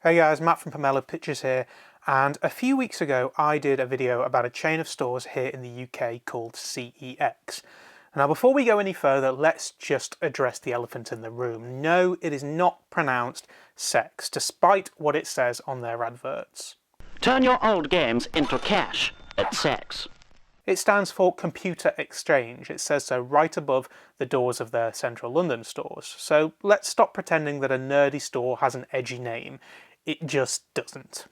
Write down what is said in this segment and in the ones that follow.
Hey guys, Matt from Pomelo Pictures here, and a few weeks ago I did a video about a chain of stores here in the UK called CEX. Now before we go any further, let's just address the elephant in the room. No, it is not pronounced sex, despite what it says on their adverts. Turn your old games into cash at CEX. It stands for Computer Exchange. It says so right above the doors of their central London stores. So let's stop pretending that a nerdy store has an edgy name. It just doesn't.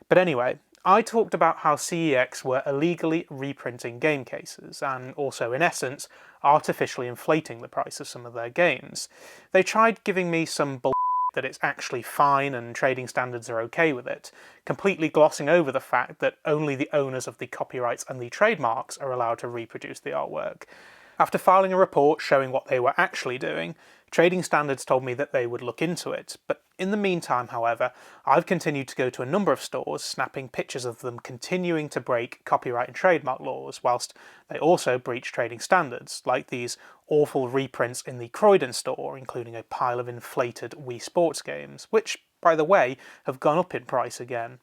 But anyway, I talked about how CEX were illegally reprinting game cases and also, in essence, artificially inflating the price of some of their games. They tried giving me some bull that it's actually fine and trading standards are okay with it, completely glossing over the fact that only the owners of the copyrights and the trademarks are allowed to reproduce the artwork. After filing a report showing what they were actually doing, Trading Standards told me that they would look into it, but in the meantime, however, I've continued to go to a number of stores, snapping pictures of them continuing to break copyright and trademark laws, whilst they also breach Trading Standards, like these awful reprints in the Croydon store, including a pile of inflated Wii Sports games, which, by the way, have gone up in price again.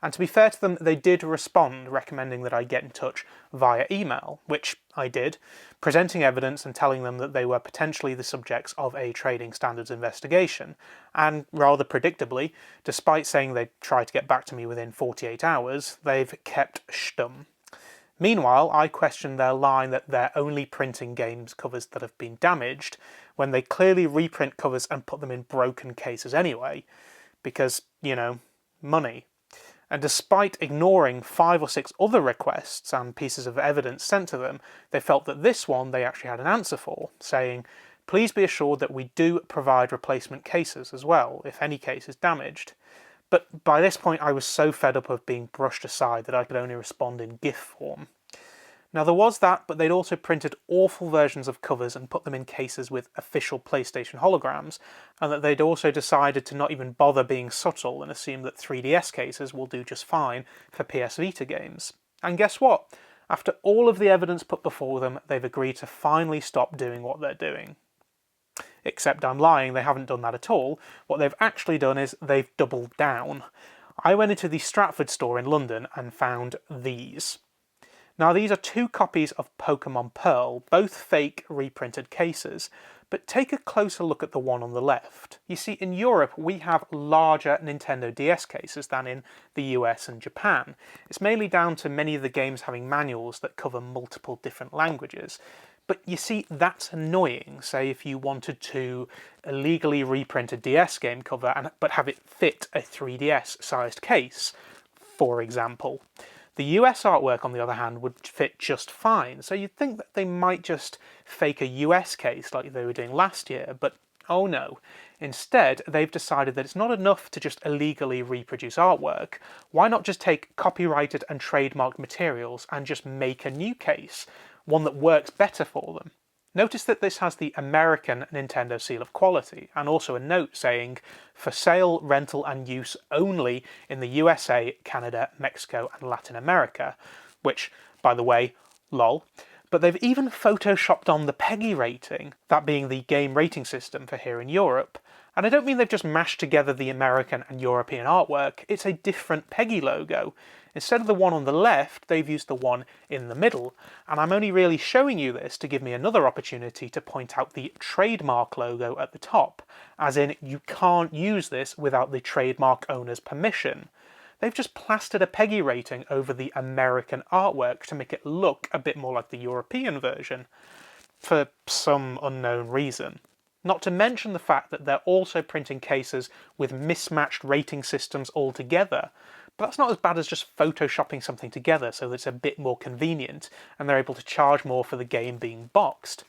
And to be fair to them, they did respond, recommending that I get in touch via email, which I did, presenting evidence and telling them that they were potentially the subjects of a trading standards investigation. And rather predictably, despite saying they'd try to get back to me within 48 hours, they've kept stum. Meanwhile, I questioned their line that they're only printing games covers that have been damaged, when they clearly reprint covers and put them in broken cases anyway, because, you know, money. And despite ignoring 5 or 6 other requests and pieces of evidence sent to them, they felt that this one they actually had an answer for, saying, "Please be assured that we do provide replacement cases as well, if any case is damaged." But by this point I was so fed up of being brushed aside that I could only respond in GIF form. Now there was that, but they'd also printed awful versions of covers and put them in cases with official PlayStation holograms, and that they'd also decided to not even bother being subtle and assume that 3DS cases will do just fine for PS Vita games. And guess what? After all of the evidence put before them, they've agreed to finally stop doing what they're doing. Except I'm lying, they haven't done that at all. What they've actually done is they've doubled down. I went into the Stratford store in London and found these. Now these are 2 copies of Pokemon Pearl, both fake reprinted cases, but take a closer look at the one on the left. You see, in Europe we have larger Nintendo DS cases than in the US and Japan. It's mainly down to many of the games having manuals that cover multiple different languages. But you see, that's annoying, say if you wanted to illegally reprint a DS game cover but have it fit a 3DS sized case, for example. The US artwork, on the other hand, would fit just fine, so you'd think that they might just fake a US case like they were doing last year, but oh no. Instead, they've decided that it's not enough to just illegally reproduce artwork. Why not just take copyrighted and trademarked materials and just make a new case, one that works better for them? Notice that this has the American Nintendo seal of quality, and also a note saying, "For sale, rental and use only in the USA, Canada, Mexico and Latin America," which, by the way, lol. But they've even photoshopped on the PEGI rating, that being the game rating system for here in Europe. And I don't mean they've just mashed together the American and European artwork, it's a different PEGI logo. Instead of the one on the left, they've used the one in the middle, and I'm only really showing you this to give me another opportunity to point out the trademark logo at the top, as in you can't use this without the trademark owner's permission. They've just plastered a PEGI rating over the American artwork to make it look a bit more like the European version, for some unknown reason. Not to mention the fact that they're also printing cases with mismatched rating systems altogether. But that's not as bad as just photoshopping something together so that it's a bit more convenient and they're able to charge more for the game being boxed.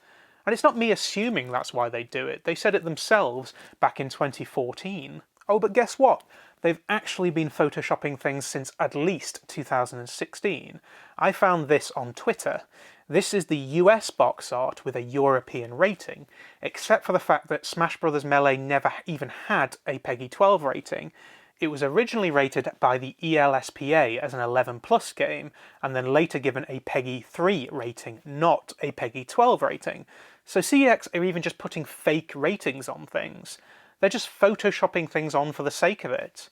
And it's not me assuming that's why they do it. They said it themselves back in 2014. Oh, but guess what? They've actually been photoshopping things since at least 2016. I found this on Twitter. This is the US box art with a European rating, except for the fact that Smash Bros. Melee never even had a PEGI 12 rating. It was originally rated by the ELSPA as an 11+ game, and then later given a PEGI 3 rating, not a PEGI 12 rating. So CEX are even just putting fake ratings on things. They're just photoshopping things on for the sake of it.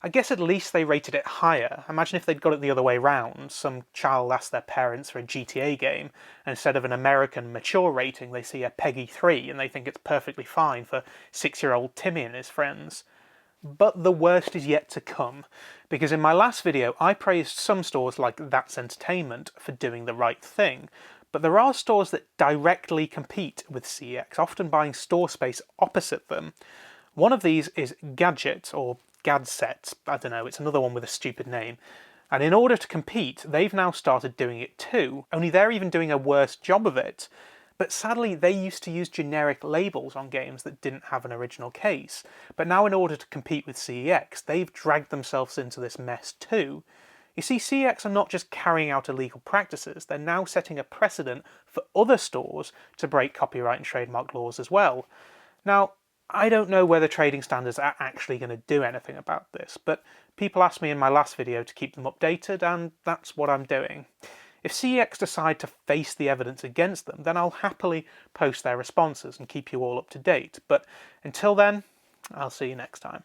I guess at least they rated it higher. Imagine if they'd got it the other way round. Some child asked their parents for a GTA game, and instead of an American mature rating, they see a PEGI 3 and they think it's perfectly fine for 6-year-old Timmy and his friends. But the worst is yet to come, because in my last video I praised some stores like That's Entertainment for doing the right thing, but there are stores that directly compete with CEX, often buying store space opposite them. One of these is Gadget, or Gadset, I don't know, it's another one with a stupid name. And in order to compete, they've now started doing it too, only they're even doing a worse job of it. But sadly, they used to use generic labels on games that didn't have an original case. But now in order to compete with CEX, they've dragged themselves into this mess too. You see, CEX are not just carrying out illegal practices, they're now setting a precedent for other stores to break copyright and trademark laws as well. Now, I don't know whether trading standards are actually going to do anything about this, but people asked me in my last video to keep them updated, and that's what I'm doing. If CEX decide to face the evidence against them, then I'll happily post their responses and keep you all up to date. But until then, I'll see you next time.